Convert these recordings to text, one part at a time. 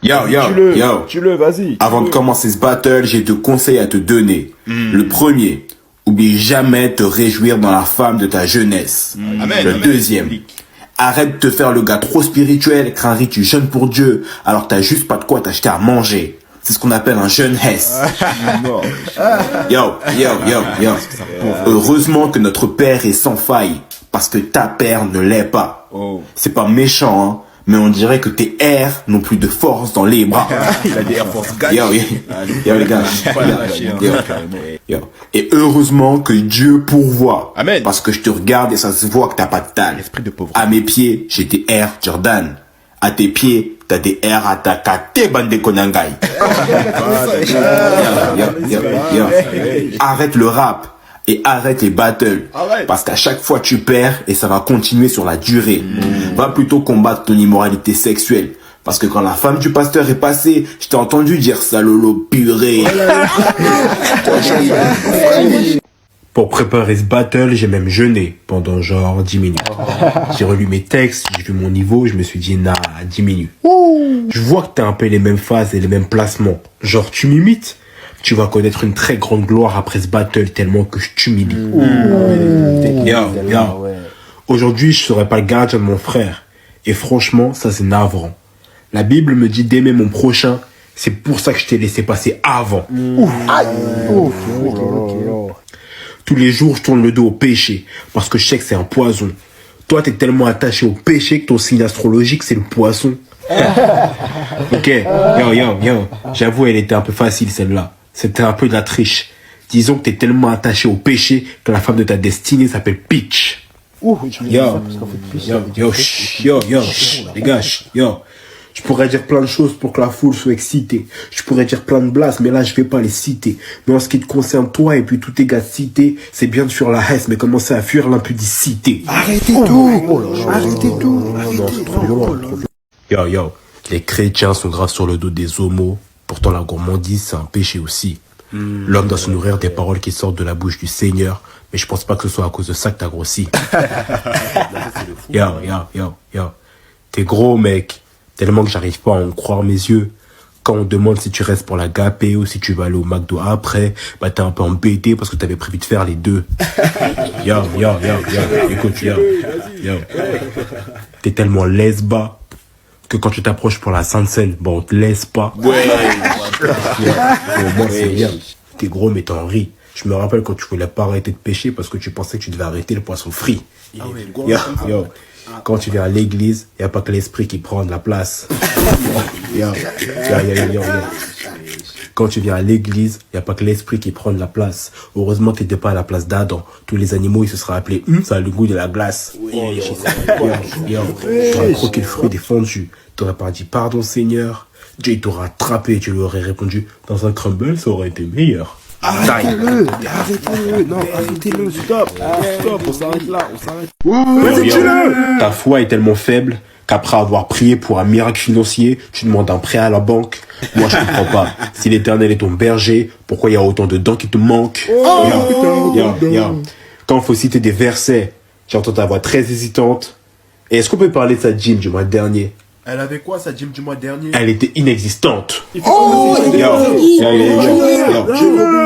Tue-le, vas-y. Avant de commencer ce battle, j'ai 2 conseils à te donner. Le premier, oublie jamais de te réjouir dans la femme de ta jeunesse. Le deuxième, arrête de te faire le gars trop spirituel, Crary, tu jeûnes pour Dieu, alors t'as juste pas de quoi t'acheter à manger. C'est ce qu'on appelle un jeune Hess. Heureusement que notre père est sans faille, parce que ta père ne l'est pas. C'est pas méchant, hein, mais on dirait que tes airs n'ont plus de force dans les bras. Il a des Air Force gâchés. Les gars. Et heureusement que Dieu pourvoit. Amen. Parce que je te regarde et ça se voit que t'as pas de talent. Esprit de pauvreté. À mes pieds, j'ai des Air Jordan. À tes pieds, t'as des Air Atakate Bande Konangai. Arrête le rap et arrête les battles. Parce qu'à chaque fois tu perds et ça va continuer sur la durée. Va plutôt combattre ton immoralité sexuelle. Parce que quand la femme du pasteur est passée, je t'ai entendu dire ça lolo purée. Pour préparer ce battle, j'ai même jeûné pendant genre 10 minutes. J'ai relu mes textes, j'ai vu mon niveau, je me suis dit, nah, 10 minutes. Je vois que t'as un peu les mêmes phases et les mêmes placements. Genre, tu m'imites, tu vas connaître une très grande gloire après ce battle tellement que je t'humilie. Aujourd'hui, je serai pas le gardien de mon frère. Et franchement, ça c'est navrant. La Bible me dit d'aimer mon prochain. C'est pour ça que je t'ai laissé passer avant. Tous les jours, je tourne le dos au péché. Parce que je sais que c'est un poison. Toi, t'es tellement attaché au péché que ton signe astrologique, c'est le poisson. Ok, j'avoue, elle était un peu facile, celle-là. C'était un peu de la triche. Disons que t'es tellement attaché au péché que la femme de ta destinée s'appelle Peach. Les gars, je pourrais dire plein de choses pour que la foule soit excitée. Je pourrais dire plein de blagues, mais là, je vais pas les citer. Mais en ce qui te concerne, toi et puis tous tes gars cités, c'est bien de fuir la haine, mais commencer à fuir l'impudicité. Arrêtez tout. Les chrétiens sont graves sur le dos des homos. Pourtant, la gourmandise, c'est un péché aussi. L'homme doit se nourrir des paroles qui sortent de la bouche du Seigneur. Mais je pense pas que ce soit à cause de ça que t'as grossi. T'es gros, mec. Tellement que j'arrive pas à en croire mes yeux. Quand on demande si tu restes pour la gapée ou si tu vas aller au McDo après, bah t'es un peu embêté parce que t'avais prévu de faire les deux. Écoute, T'es tellement lesba que quand tu t'approches pour la Sainte Seine, bon, on te laisse pas. Moi, c'est bien. T'es gros, mais t'en ris. Je me rappelle quand tu voulais pas arrêter de pêcher parce que tu pensais que tu devais arrêter le poisson frit. Quand tu viens à l'église, y a pas que l'esprit qui prend de la place. Quand tu viens à l'église, y a pas que l'esprit qui prend de la place. Heureusement, t'étais pas à la place d'Adam. Tous les animaux, ils se seraient appelés, ça a le goût de la glace. T'aurais croqué le fruit défendu. T'aurais pas dit, pardon Seigneur. Dieu, il t'aurait attrapé et tu lui aurais répondu, dans un crumble, ça aurait été meilleur. Arrêtez-le, stop, on s'arrête là, Ta foi est tellement faible qu'après avoir prié pour un miracle financier, tu demandes un prêt à la banque. Moi, je comprends pas. Si l'Éternel est ton berger, pourquoi il y a autant de dents qui te manquent? Quand il faut citer des versets, j'entends ta voix très hésitante. Et est-ce qu'on peut parler de sa gym du mois dernier? Elle avait quoi, sa gym du mois dernier? Elle était inexistante.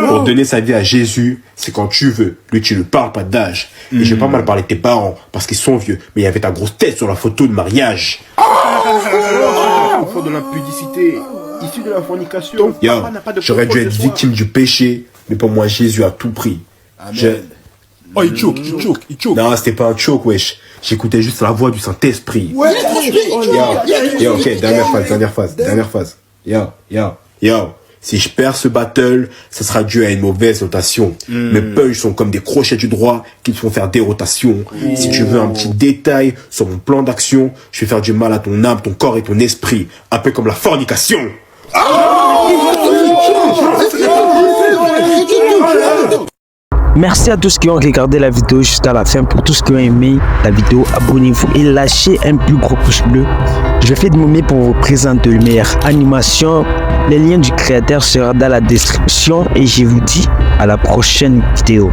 Pour donner sa vie à Jésus, c'est quand tu veux. Lui, tu ne parles pas d'âge. Et j'ai pas mal parlé de tes parents, parce qu'ils sont vieux. Mais il y avait ta grosse tête sur la photo de mariage. Enfant de l'impudicité, issu de la fornication. J'aurais dû être victime du péché, mais pour moi, Jésus a tout pris. Oh, il choke. Non, c'était pas un choke, wesh. J'écoutais juste la voix du Saint-Esprit. Ok, dernière phase. Si je perds ce battle, ça sera dû à une mauvaise notation. Mes punches sont comme des crochets du droit qui te font faire des rotations. Si tu veux un petit détail sur mon plan d'action, je vais faire du mal à ton âme, ton corps et ton esprit. Un peu comme la fornication. Merci à tous qui ont regardé la vidéo jusqu'à la fin. Pour tous qui ont aimé la vidéo, abonnez-vous et lâchez un plus gros pouce bleu. Je fais de mon mieux pour vous présenter le meilleur animation. Les liens du créateur seront dans la description et je vous dis à la prochaine vidéo.